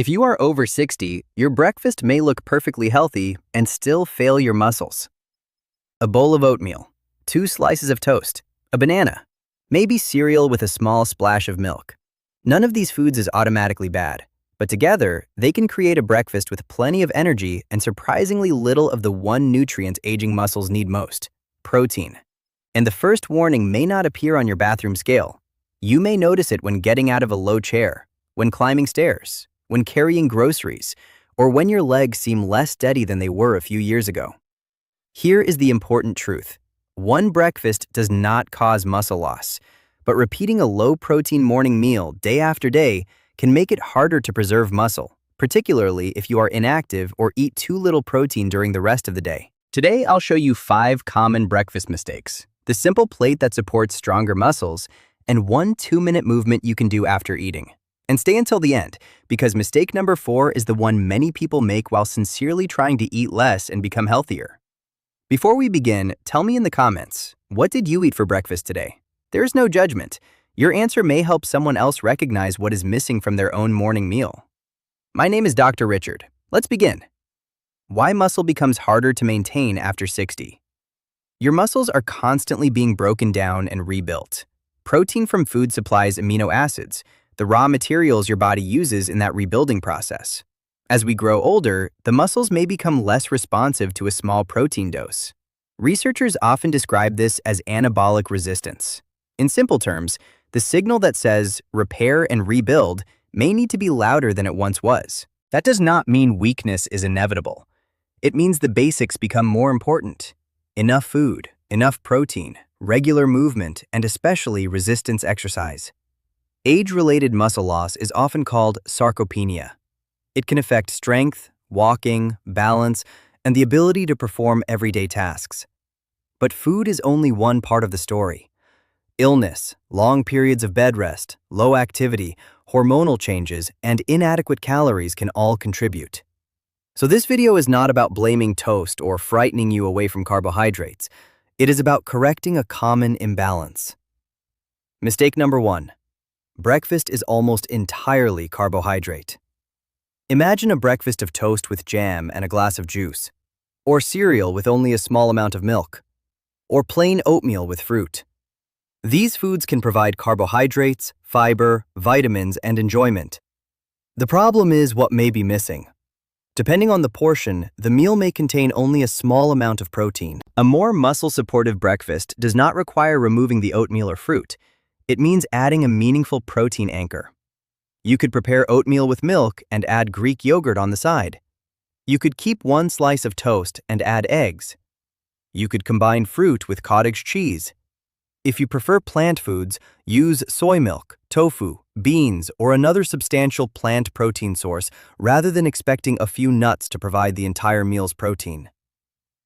If you are over 60, your breakfast may look perfectly healthy and still fail your muscles. A bowl of oatmeal, 2 slices of toast, a banana, maybe cereal with a small splash of milk. None of these foods is automatically bad, but together, they can create a breakfast with plenty of energy and surprisingly little of the one nutrient aging muscles need most: protein. And the first warning may not appear on your bathroom scale. You may notice it when getting out of a low chair, when climbing stairs, when carrying groceries, or when your legs seem less steady than they were a few years ago. Here is the important truth. One breakfast does not cause muscle loss, but repeating a low-protein morning meal day after day can make it harder to preserve muscle, particularly if you are inactive or eat too little protein during the rest of the day. Today, I'll show you 5 common breakfast mistakes, the simple plate that supports stronger muscles, and one 2-minute movement you can do after eating. And stay until the end, because mistake number 4 is the one many people make while sincerely trying to eat less and become healthier. Before we begin, tell me in the comments, what did you eat for breakfast today? There's no judgment. Your answer may help someone else recognize what is missing from their own morning meal. My name is Dr. Richard. Let's begin. Why muscle becomes harder to maintain after 60. Your muscles are constantly being broken down and rebuilt. Protein from food supplies amino acids, the raw materials your body uses in that rebuilding process. As we grow older, the muscles may become less responsive to a small protein dose. Researchers often describe this as anabolic resistance. In simple terms, the signal that says repair and rebuild may need to be louder than it once was. That does not mean weakness is inevitable. It means the basics become more important. Enough food, enough protein, regular movement, and especially resistance exercise. Age-related muscle loss is often called sarcopenia. It can affect strength, walking, balance, and the ability to perform everyday tasks. But food is only one part of the story. Illness, long periods of bed rest, low activity, hormonal changes, and inadequate calories can all contribute. So this video is not about blaming toast or frightening you away from carbohydrates. It is about correcting a common imbalance. Mistake number 1. Breakfast is almost entirely carbohydrate. Imagine a breakfast of toast with jam and a glass of juice, or cereal with only a small amount of milk, or plain oatmeal with fruit. These foods can provide carbohydrates, fiber, vitamins, and enjoyment. The problem is what may be missing. Depending on the portion, the meal may contain only a small amount of protein. A more muscle-supportive breakfast does not require removing the oatmeal or fruit. It means adding a meaningful protein anchor. You could prepare oatmeal with milk and add Greek yogurt on the side. You could keep 1 slice of toast and add eggs. You could combine fruit with cottage cheese. If you prefer plant foods, use soy milk, tofu, beans, or another substantial plant protein source rather than expecting a few nuts to provide the entire meal's protein.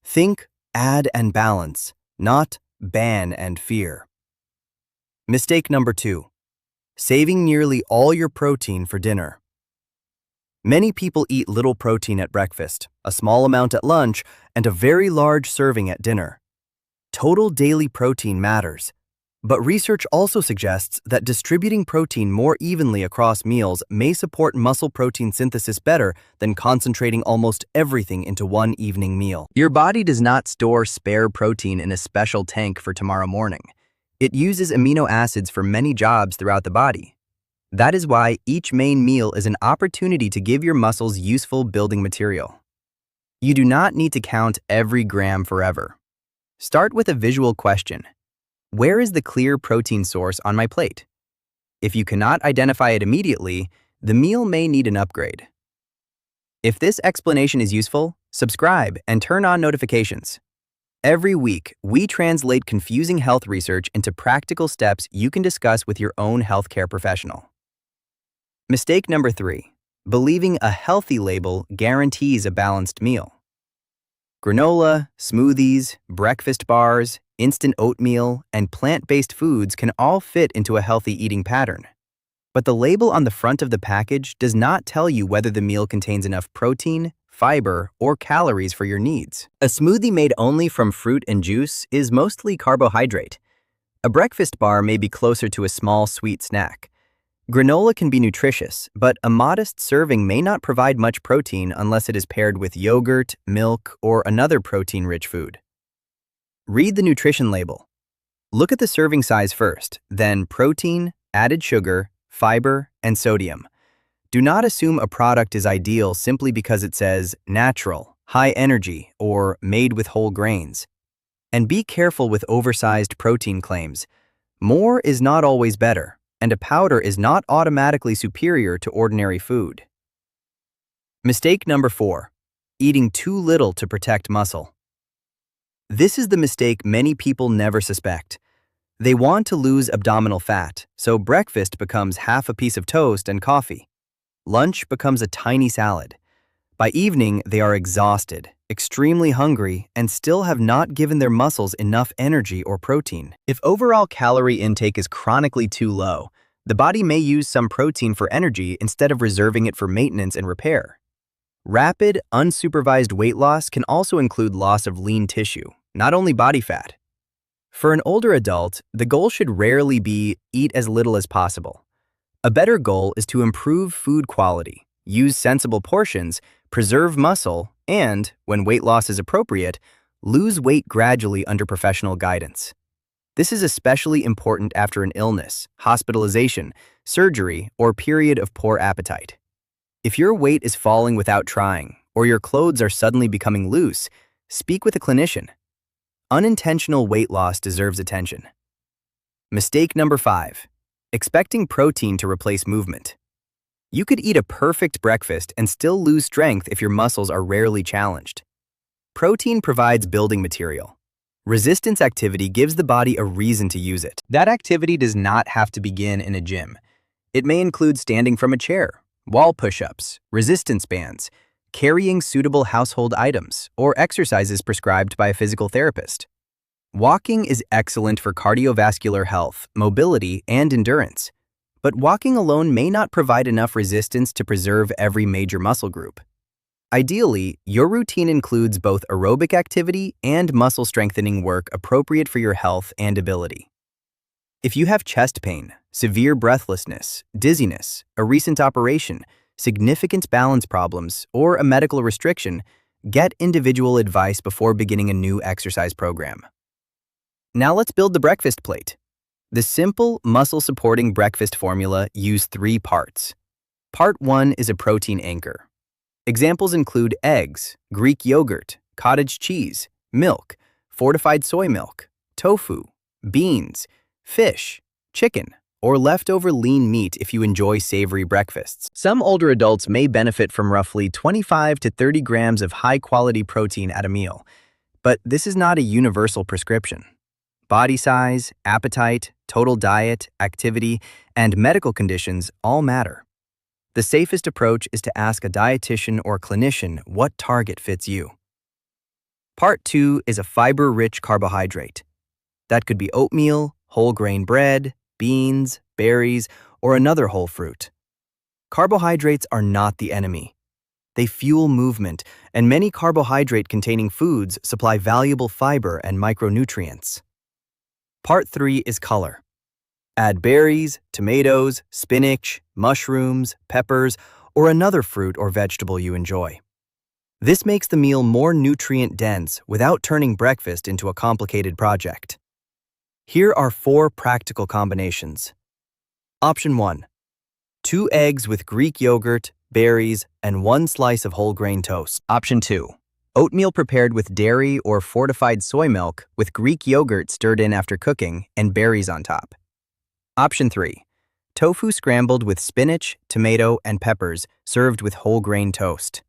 Think, add, and balance, not ban and fear. Mistake number 2. Saving nearly all your protein for dinner. Many people eat little protein at breakfast, a small amount at lunch, and a very large serving at dinner. Total daily protein matters, but research also suggests that distributing protein more evenly across meals may support muscle protein synthesis better than concentrating almost everything into one evening meal. Your body does not store spare protein in a special tank for tomorrow morning. It uses amino acids for many jobs throughout the body. That is why each main meal is an opportunity to give your muscles useful building material. You do not need to count every gram forever. Start with a visual question. Where is the clear protein source on my plate? If you cannot identify it immediately, the meal may need an upgrade. If this explanation is useful, subscribe and turn on notifications. Every week, we translate confusing health research into practical steps you can discuss with your own healthcare professional. Mistake number 3. Believing a healthy label guarantees a balanced meal. Granola, smoothies, breakfast bars, instant oatmeal, and plant-based foods can all fit into a healthy eating pattern. But the label on the front of the package does not tell you whether the meal contains enough protein, fiber, or calories for your needs. A smoothie made only from fruit and juice is mostly carbohydrate. A breakfast bar may be closer to a small sweet snack. Granola can be nutritious, but a modest serving may not provide much protein unless it is paired with yogurt, milk, or another protein-rich food. Read the nutrition label. Look at the serving size first, then protein, added sugar, fiber, and sodium. Do not assume a product is ideal simply because it says natural, high energy, or made with whole grains. And be careful with oversized protein claims. More is not always better, and a powder is not automatically superior to ordinary food. Mistake number 4. Eating too little to protect muscle. This is the mistake many people never suspect. They want to lose abdominal fat, so breakfast becomes half a piece of toast and coffee. Lunch becomes a tiny salad. By evening, they are exhausted, extremely hungry, and still have not given their muscles enough energy or protein. If overall calorie intake is chronically too low, the body may use some protein for energy instead of reserving it for maintenance and repair. Rapid, unsupervised weight loss can also include loss of lean tissue, not only body fat. For an older adult, the goal should rarely be eat as little as possible. A better goal is to improve food quality, use sensible portions, preserve muscle, and, when weight loss is appropriate, lose weight gradually under professional guidance. This is especially important after an illness, hospitalization, surgery, or period of poor appetite. If your weight is falling without trying, or your clothes are suddenly becoming loose, speak with a clinician. Unintentional weight loss deserves attention. Mistake number 5. Expecting protein to replace movement. You could eat a perfect breakfast and still lose strength if your muscles are rarely challenged. Protein provides building material. Resistance activity gives the body a reason to use it. That activity does not have to begin in a gym. It may include standing from a chair, wall push-ups, resistance bands, carrying suitable household items, or exercises prescribed by a physical therapist. Walking is excellent for cardiovascular health, mobility, and endurance. But walking alone may not provide enough resistance to preserve every major muscle group. Ideally, your routine includes both aerobic activity and muscle strengthening work appropriate for your health and ability. If you have chest pain, severe breathlessness, dizziness, a recent operation, significant balance problems, or a medical restriction, get individual advice before beginning a new exercise program. Now let's build the breakfast plate. The simple, muscle-supporting breakfast formula uses 3 parts. Part 1 is a protein anchor. Examples include eggs, Greek yogurt, cottage cheese, milk, fortified soy milk, tofu, beans, fish, chicken, or leftover lean meat if you enjoy savory breakfasts. Some older adults may benefit from roughly 25 to 30 grams of high-quality protein at a meal, but this is not a universal prescription. Body size, appetite, total diet, activity, and medical conditions all matter. The safest approach is to ask a dietitian or clinician what target fits you. Part 2 is a fiber-rich carbohydrate. That could be oatmeal, whole grain bread, beans, berries, or another whole fruit. Carbohydrates are not the enemy. They fuel movement, and many carbohydrate-containing foods supply valuable fiber and micronutrients. Part 3 is color. Add berries, tomatoes, spinach, mushrooms, peppers, or another fruit or vegetable you enjoy. This makes the meal more nutrient-dense without turning breakfast into a complicated project. Here are 4 practical combinations. Option 1. 2 eggs with Greek yogurt, berries, and 1 slice of whole grain toast. Option 2. Oatmeal prepared with dairy or fortified soy milk with Greek yogurt stirred in after cooking and berries on top. Option 3. Tofu scrambled with spinach, tomato, and peppers served with whole grain toast.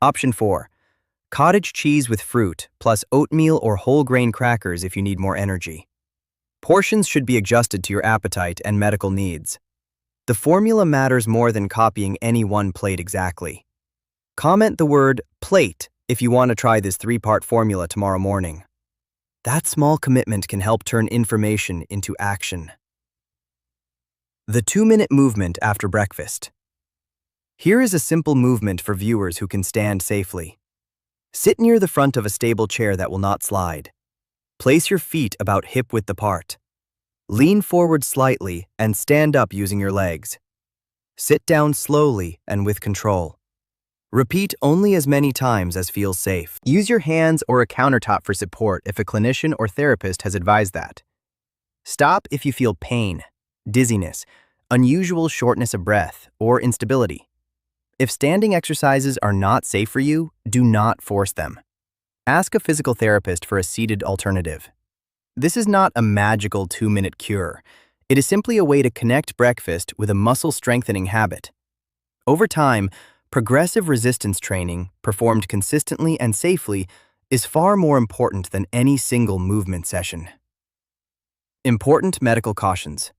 Option 4. Cottage cheese with fruit plus oatmeal or whole grain crackers if you need more energy. Portions should be adjusted to your appetite and medical needs. The formula matters more than copying any one plate exactly. Comment the word plate if you want to try this 3-part formula tomorrow morning. That small commitment can help turn information into action. The 2-minute movement after breakfast. Here is a simple movement for viewers who can stand safely. Sit near the front of a stable chair that will not slide. Place your feet about hip-width apart. Lean forward slightly and stand up using your legs. Sit down slowly and with control. Repeat only as many times as feels safe. Use your hands or a countertop for support if a clinician or therapist has advised that. Stop if you feel pain, dizziness, unusual shortness of breath, or instability. If standing exercises are not safe for you, do not force them. Ask a physical therapist for a seated alternative. This is not a magical 2-minute cure. It is simply a way to connect breakfast with a muscle-strengthening habit. Over time, progressive resistance training, performed consistently and safely, is far more important than any single movement session. Important medical cautions.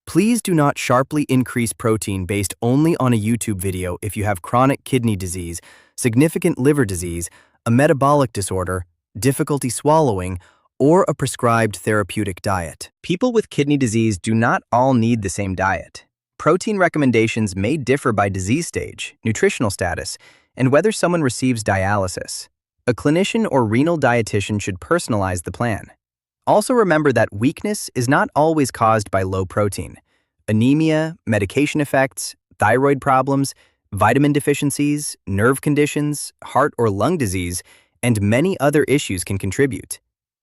Please do not sharply increase protein based only on a YouTube video if you have chronic kidney disease, significant liver disease, a metabolic disorder, difficulty swallowing, or a prescribed therapeutic diet. People with kidney disease do not all need the same diet. Protein recommendations may differ by disease stage, nutritional status, and whether someone receives dialysis. A clinician or renal dietitian should personalize the plan. Also remember that weakness is not always caused by low protein. Anemia, medication effects, thyroid problems, vitamin deficiencies, nerve conditions, heart or lung disease, and many other issues can contribute.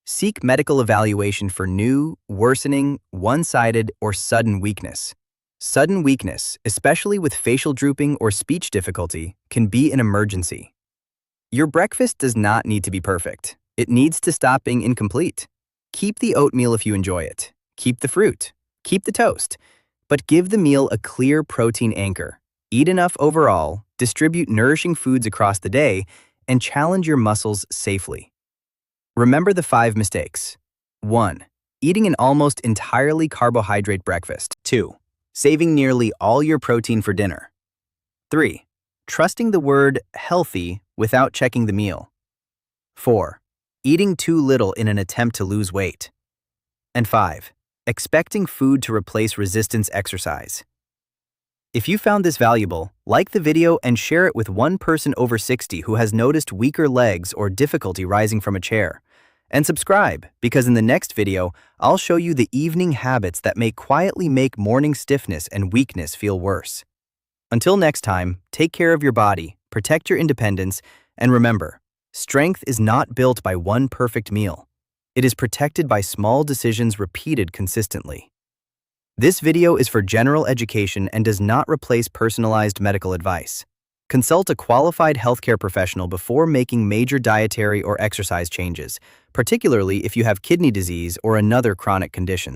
Seek medical evaluation for new, worsening, one-sided, or sudden weakness. Sudden weakness, especially with facial drooping or speech difficulty, can be an emergency. Your breakfast does not need to be perfect. It needs to stop being incomplete. Keep the oatmeal if you enjoy it. Keep the fruit. Keep the toast. But give the meal a clear protein anchor. Eat enough overall, distribute nourishing foods across the day, and challenge your muscles safely. Remember the 5 mistakes. 1. Eating an almost entirely carbohydrate breakfast. 2. Saving nearly all your protein for dinner. 3. Trusting the word healthy without checking the meal. 4. Eating too little in an attempt to lose weight. And 5. Expecting food to replace resistance exercise. If you found this valuable, like the video and share it with one person over 60 who has noticed weaker legs or difficulty rising from a chair. And subscribe, because in the next video, I'll show you the evening habits that may quietly make morning stiffness and weakness feel worse. Until next time, take care of your body, protect your independence, and remember, strength is not built by one perfect meal. It is protected by small decisions repeated consistently. This video is for general education and does not replace personalized medical advice. Consult a qualified healthcare professional before making major dietary or exercise changes, particularly if you have kidney disease or another chronic condition.